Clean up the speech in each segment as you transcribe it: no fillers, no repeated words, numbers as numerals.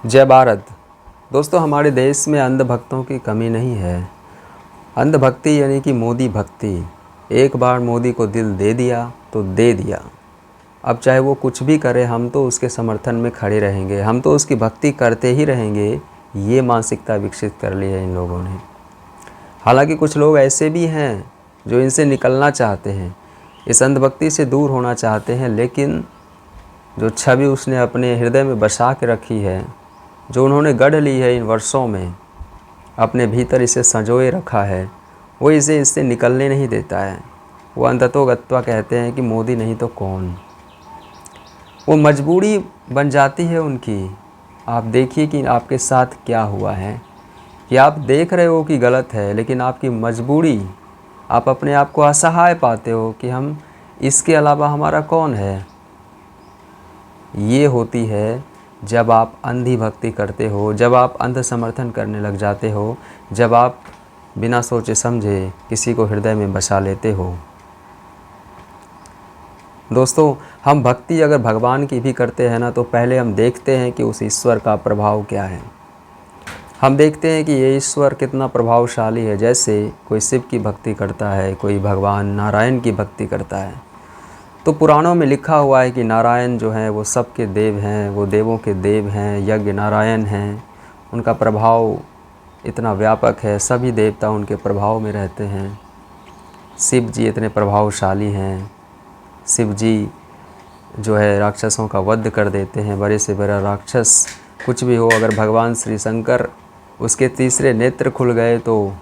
जय भारत। दोस्तों, हमारे देश में अंधभक्तों की कमी नहीं है। अंधभक्ति यानी कि मोदी भक्ति। एक बार मोदी को दिल दे दिया तो दे दिया। अब चाहे वो कुछ भी करे, हम तो उसके समर्थन में खड़े रहेंगे, हम तो उसकी भक्ति करते ही रहेंगे। ये मानसिकता विकसित कर ली है इन लोगों ने। हालांकि कुछ लोग ऐसे भी हैं जो इनसे निकलना चाहते हैं, इस अंधभक्ति से दूर होना चाहते हैं, लेकिन जो छवि उसने अपने हृदय में बसा के रखी है, जो उन्होंने गढ़ ली है इन वर्षों में, अपने भीतर इसे संजोए रखा है, वो इसे इससे निकलने नहीं देता है। वो अंततो गत्वा कहते हैं कि मोदी नहीं तो कौन। वो मजबूरी बन जाती है उनकी। आप देखिए कि आपके साथ क्या हुआ है, कि आप देख रहे हो कि गलत है, लेकिन आपकी मजबूरी, आप अपने आप को असहाय पाते हो कि हम इसके अलावा हमारा कौन है। ये होती है जब आप अंधी भक्ति करते हो, जब आप अंध समर्थन करने लग जाते हो, जब आप बिना सोचे समझे किसी को हृदय में बसा लेते हो। दोस्तों, हम भक्ति अगर भगवान की भी करते हैं ना, तो पहले हम देखते हैं कि उस ईश्वर का प्रभाव क्या है। हम देखते हैं कि ये ईश्वर कितना प्रभावशाली है। जैसे कोई शिव की भक्ति करता है, कोई भगवान नारायण की भक्ति करता है, तो पुराणों में लिखा हुआ है कि नारायण जो हैं वो सबके देव हैं, वो देवों के देव हैं, यज्ञ नारायण हैं। उनका प्रभाव इतना व्यापक है, सभी देवता उनके प्रभाव में रहते हैं। शिव जी इतने प्रभावशाली हैं। शिव जी जो है राक्षसों का वध कर देते हैं। बड़े से बड़ा राक्षस कुछ भी हो, अगर भगवान श्री शंकर उसके तीसरे नेत्र खुल गए तो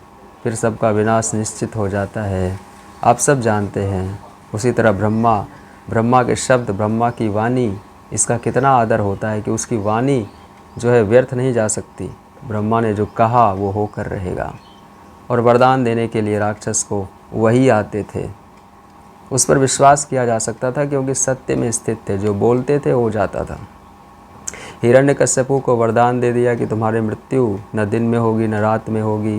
फिर सबका विनाश निश्चित हो जाता है। आप सब जानते हैं। उसी तरह ब्रह्मा के शब्द, ब्रह्मा की वाणी, इसका कितना आदर होता है कि उसकी वाणी जो है व्यर्थ नहीं जा सकती। ब्रह्मा ने जो कहा वो होकर रहेगा। और वरदान देने के लिए राक्षस को वही आते थे। उस पर विश्वास किया जा सकता था क्योंकि सत्य में स्थित थे। जो बोलते थे हो जाता था। हिरण्यकश्यपु को वरदान दे दिया कि तुम्हारी मृत्यु न दिन में होगी, न रात में होगी,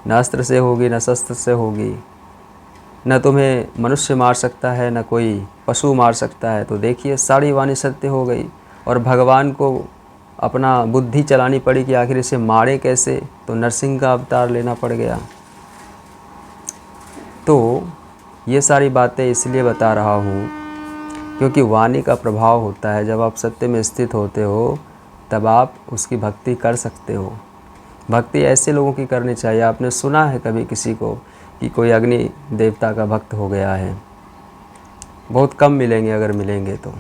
न अस्त्र से होगी, न शस्त्र से होगी, न तुम्हें मनुष्य मार सकता है, न कोई पशु मार सकता है। तो देखिए, सारी वाणी सत्य हो गई। और भगवान को अपना बुद्धि चलानी पड़ी कि आखिर इसे मारे कैसे, तो नरसिंह का अवतार लेना पड़ गया। तो ये सारी बातें इसलिए बता रहा हूँ क्योंकि वाणी का प्रभाव होता है। जब आप सत्य में स्थित होते हो तब आप उसकी भक्ति कर सकते हो। भक्ति ऐसे लोगों की करनी चाहिए। आपने सुना है कभी किसी को कि कोई अग्नि देवता का भक्त हो गया है? बहुत कम मिलेंगे, अगर मिलेंगे तो।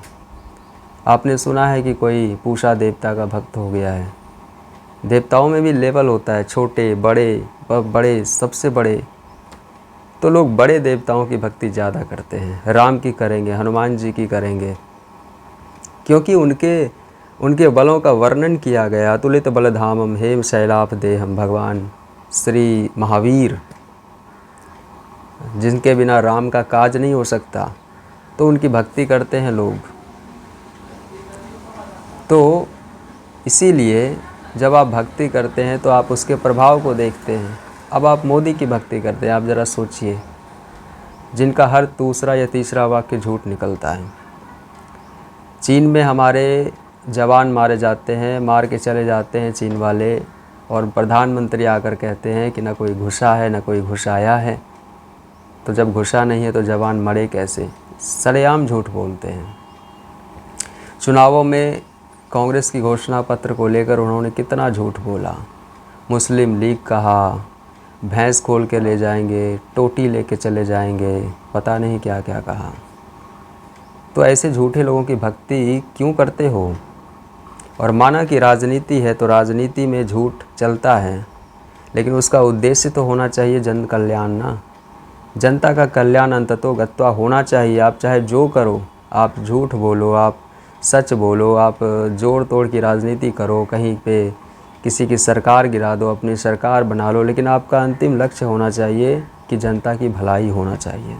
आपने सुना है कि कोई पूषा देवता का भक्त हो गया है? देवताओं में भी लेवल होता है, छोटे बड़े सबसे बड़े। तो लोग बड़े देवताओं की भक्ति ज़्यादा करते हैं। राम की करेंगे, हनुमान जी की करेंगे, क्योंकि उनके बलों का वर्णन किया गया। अतुलित बलधामम हेम शैलाभ देहम, भगवान श्री महावीर, जिनके बिना राम का काज नहीं हो सकता, तो उनकी भक्ति करते हैं लोग। तो इसीलिए जब आप भक्ति करते हैं तो आप उसके प्रभाव को देखते हैं। अब आप मोदी की भक्ति करते हैं, आप ज़रा सोचिए, जिनका हर दूसरा या तीसरा वाक्य झूठ निकलता है। चीन में हमारे जवान मारे जाते हैं, मार के चले जाते हैं चीन वाले, और प्रधानमंत्री आकर कहते हैं कि ना कोई घुसा है ना कोई घुसाया है। तो जब घुसा नहीं है तो जवान मरे कैसे? सरेआम झूठ बोलते हैं। चुनावों में कांग्रेस की घोषणा पत्र को लेकर उन्होंने कितना झूठ बोला। मुस्लिम लीग कहा, भैंस खोल के ले जाएंगे, टोटी लेके चले जाएंगे, पता नहीं क्या क्या कहा। तो ऐसे झूठे लोगों की भक्ति क्यों करते हो? और माना कि राजनीति है तो राजनीति में झूठ चलता है, लेकिन उसका उद्देश्य तो होना चाहिए जन कल्याण ना। जनता का कल्याण अंततो गत्वा होना चाहिए। आप चाहे जो करो, आप झूठ बोलो, आप सच बोलो, आप जोड़ तोड़ की राजनीति करो, कहीं पे किसी की सरकार गिरा दो, अपनी सरकार बना लो, लेकिन आपका अंतिम लक्ष्य होना चाहिए कि जनता की भलाई होना चाहिए।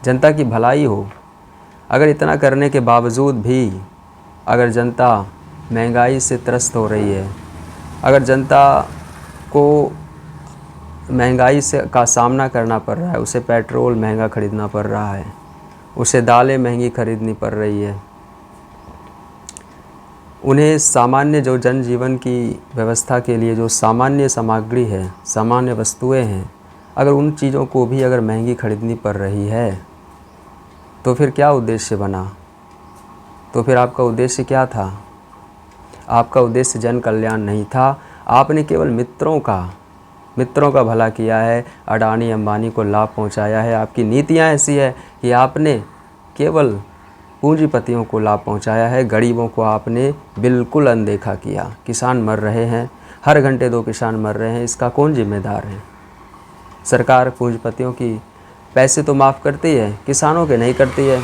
जनता की भलाई हो। अगर इतना करने के बावजूद भी अगर जनता महंगाई से त्रस्त हो रही है, अगर जनता को महंगाई से का सामना करना पड़ रहा है, उसे पेट्रोल महंगा ख़रीदना पड़ रहा है, उसे दालें महंगी खरीदनी पड़ रही है, उन्हें सामान्य जो जनजीवन की व्यवस्था के लिए जो सामान्य सामग्री है, सामान्य वस्तुएं हैं, अगर उन चीज़ों को भी अगर महंगी खरीदनी पड़ रही है तो फिर क्या उद्देश्य बना? तो फिर आपका उद्देश्य क्या था? आपका उद्देश्य जन कल्याण नहीं था। आपने केवल मित्रों का भला किया है, अडानी अंबानी को लाभ पहुंचाया है। आपकी नीतियां ऐसी है कि आपने केवल पूंजीपतियों को लाभ पहुंचाया है, गरीबों को आपने बिल्कुल अनदेखा किया। किसान मर रहे हैं, हर घंटे 2 किसान मर रहे हैं, इसका कौन जिम्मेदार है? सरकार पूंजीपतियों की पैसे तो माफ़ करती है, किसानों के नहीं करती है।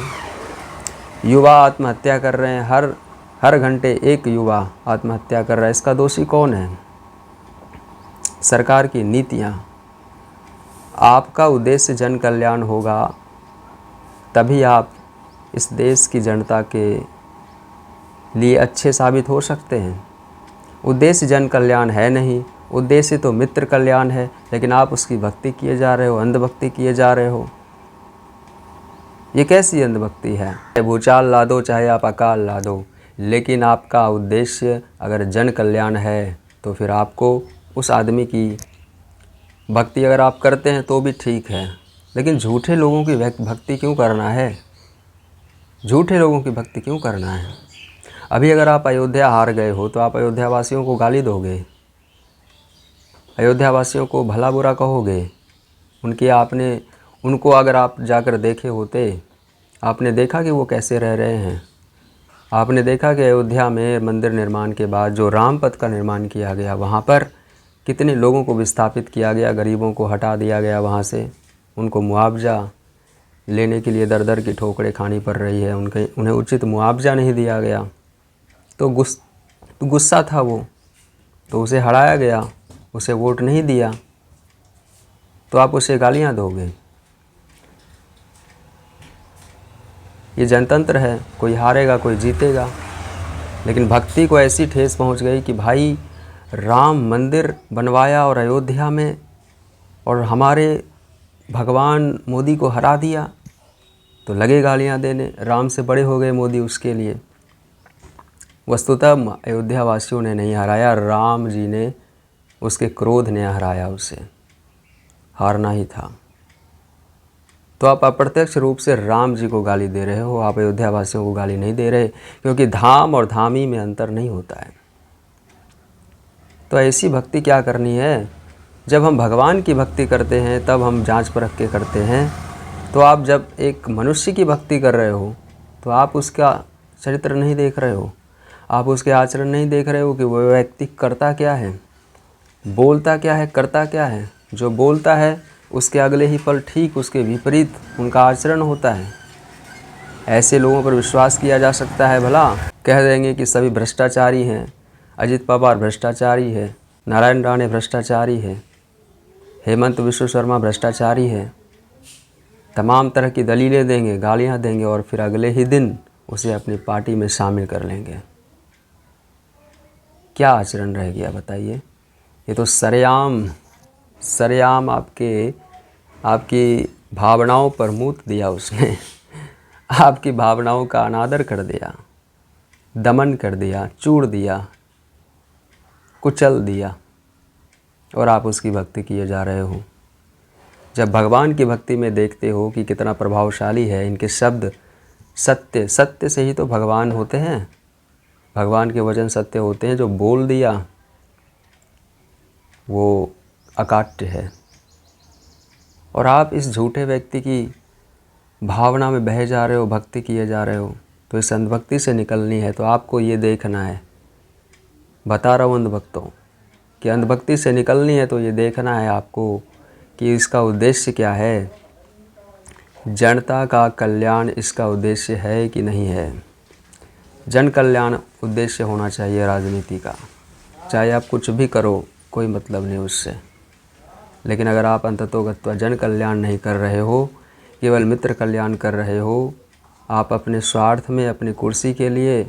युवा आत्महत्या कर रहे हैं, हर घंटे एक युवा आत्महत्या कर रहा है, इसका दोषी कौन है? सरकार की नीतियाँ। आपका उद्देश्य जन कल्याण होगा तभी आप इस देश की जनता के लिए अच्छे साबित हो सकते हैं। उद्देश्य जन कल्याण है नहीं, उद्देश्य तो मित्र कल्याण है, लेकिन आप उसकी भक्ति किए जा रहे हो, अंधभक्ति किए जा रहे हो। ये कैसी अंधभक्ति है? चाहे भूचाल ला दो, चाहे आप अकाल ला दो, लेकिन आपका उद्देश्य अगर जन कल्याण है तो फिर आपको उस आदमी की भक्ति अगर आप करते हैं तो भी ठीक है, लेकिन झूठे लोगों की भक्ति क्यों करना है? झूठे लोगों की भक्ति क्यों करना है? अभी अगर आप अयोध्या हार गए हो तो आप अयोध्या वासियों को गाली दोगे, अयोध्या वासियों को भला बुरा कहोगे। उनको अगर आप जाकर देखे होते, आपने देखा कि वो कैसे रह रहे हैं। आपने देखा कि अयोध्या में मंदिर निर्माण के बाद जो रामपथ का निर्माण किया गया, वहाँ पर कितने लोगों को विस्थापित किया गया, गरीबों को हटा दिया गया वहाँ से। उनको मुआवजा लेने के लिए दर दर की ठोकरें खानी पड़ रही है, उन्हें उचित मुआवजा नहीं दिया गया। तो गुस्सा था वो, तो उसे हराया गया, उसे वोट नहीं दिया, तो आप उसे गालियाँ दोगे। ये जनतंत्र है, कोई हारेगा कोई जीतेगा। लेकिन भक्ति को ऐसी ठेस पहुंच गई कि भाई राम मंदिर बनवाया और अयोध्या में, और हमारे भगवान मोदी को हरा दिया, तो लगे गालियां देने। राम से बड़े हो गए मोदी उसके लिए। वस्तुतः अयोध्या वासियों ने नहीं हराया, राम जी ने, उसके क्रोध ने हराया उसे, हारना ही था। तो आप अप्रत्यक्ष रूप से राम जी को गाली दे रहे हो, आप अयोध्या वासियों को गाली नहीं दे रहे, क्योंकि धाम और धामी में अंतर नहीं होता है। तो ऐसी भक्ति क्या करनी है? जब हम भगवान की भक्ति करते हैं तब हम जांच परख के करते हैं। तो आप जब एक मनुष्य की भक्ति कर रहे हो तो आप उसका चरित्र नहीं देख रहे हो, आप उसके आचरण नहीं देख रहे हो कि वह व्यक्ति करता क्या है, बोलता क्या है, करता क्या है। जो बोलता है उसके अगले ही पल ठीक उसके विपरीत उनका आचरण होता है। ऐसे लोगों पर विश्वास किया जा सकता है भला? कह देंगे कि सभी भ्रष्टाचारी हैं, अजित पवार भ्रष्टाचारी है, नारायण राणे भ्रष्टाचारी है, हेमंत विश्व शर्मा भ्रष्टाचारी है। तमाम तरह की दलीलें देंगे, गालियां देंगे, और फिर अगले ही दिन उसे अपनी पार्टी में शामिल कर लेंगे। क्या आचरण रह गया बताइए? ये तो सरेआम आपकी भावनाओं पर मूत दिया उसने। आपकी भावनाओं का अनादर कर दिया, दमन कर दिया, चूड़ दिया, कुचल दिया, और आप उसकी भक्ति किए जा रहे हो। जब भगवान की भक्ति में देखते हो कि कितना प्रभावशाली है इनके शब्द, सत्य से ही तो भगवान होते हैं। भगवान के वचन सत्य होते हैं। जो बोल दिया वो अकाट्य है। और आप इस झूठे व्यक्ति की भावना में बहे जा रहे हो, भक्ति किए जा रहे हो। तो इस अंधभक्ति से निकलनी है तो आपको ये देखना है, बता रहा हूँ अंधभक्तों कि अंधभक्ति से निकलनी है तो ये देखना है आपको कि इसका उद्देश्य क्या है। जनता का कल्याण इसका उद्देश्य है कि नहीं है। जन कल्याण उद्देश्य होना चाहिए राजनीति का। चाहे आप कुछ भी करो, कोई मतलब नहीं उससे। लेकिन अगर आप अंततोगत्वा जन कल्याण नहीं कर रहे हो, केवल मित्र कल्याण कर रहे हो, आप अपने स्वार्थ में, अपनी कुर्सी के लिए,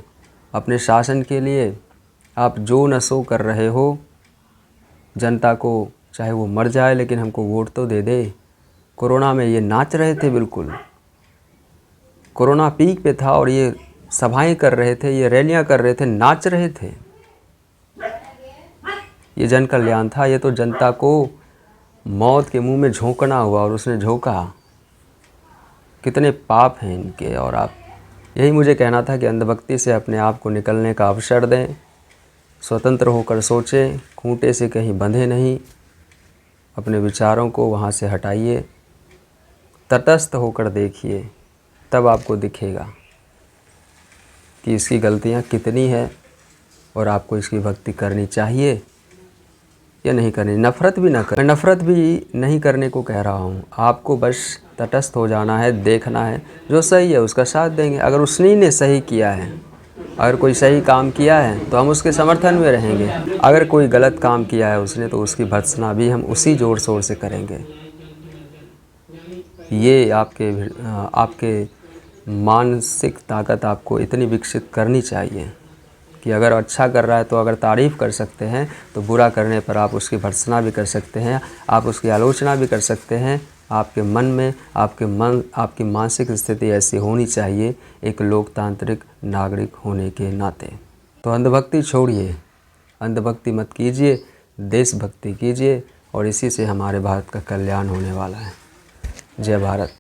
अपने शासन के लिए आप जो न सो कर रहे हो, जनता को चाहे वो मर जाए लेकिन हमको वोट तो दे दे। कोरोना में ये नाच रहे थे, बिल्कुल कोरोना पीक पे था और ये सभाएं कर रहे थे, ये रैलियां कर रहे थे, नाच रहे थे। ये जन कल्याण था। ये तो जनता को मौत के मुंह में झोंकना हुआ और उसने झोंका। कितने पाप हैं इनके। और आप, यही मुझे कहना था कि अंधभक्ति से अपने आप को निकलने का अवसर दें, स्वतंत्र होकर सोचें, खूंटे से कहीं बंधे नहीं, अपने विचारों को वहाँ से हटाइए, तटस्थ होकर देखिए, तब आपको दिखेगा कि इसकी गलतियाँ कितनी है और आपको इसकी भक्ति करनी चाहिए या नहीं करनी। नफ़रत भी ना कर, मैं नफ़रत भी नहीं करने को कह रहा हूँ। आपको बस तटस्थ हो जाना है, देखना है, जो सही है उसका साथ देंगे। अगर उसने ने सही किया है, अगर कोई सही काम किया है तो हम उसके समर्थन में रहेंगे। अगर कोई गलत काम किया है उसने, तो उसकी भर्त्सना भी हम उसी ज़ोर शोर से करेंगे। ये आपके मानसिक ताकत आपको इतनी विकसित करनी चाहिए कि अगर अच्छा कर रहा है तो अगर तारीफ़ कर सकते हैं, तो बुरा करने पर आप उसकी भर्त्सना भी कर सकते हैं, आप उसकी आलोचना भी कर सकते हैं। आपके मन में आपकी मानसिक स्थिति ऐसी होनी चाहिए एक लोकतांत्रिक नागरिक होने के नाते। तो अंधभक्ति छोड़िए, अंधभक्ति मत कीजिए, देशभक्ति कीजिए और इसी से हमारे भारत का कल्याण होने वाला है। जय भारत।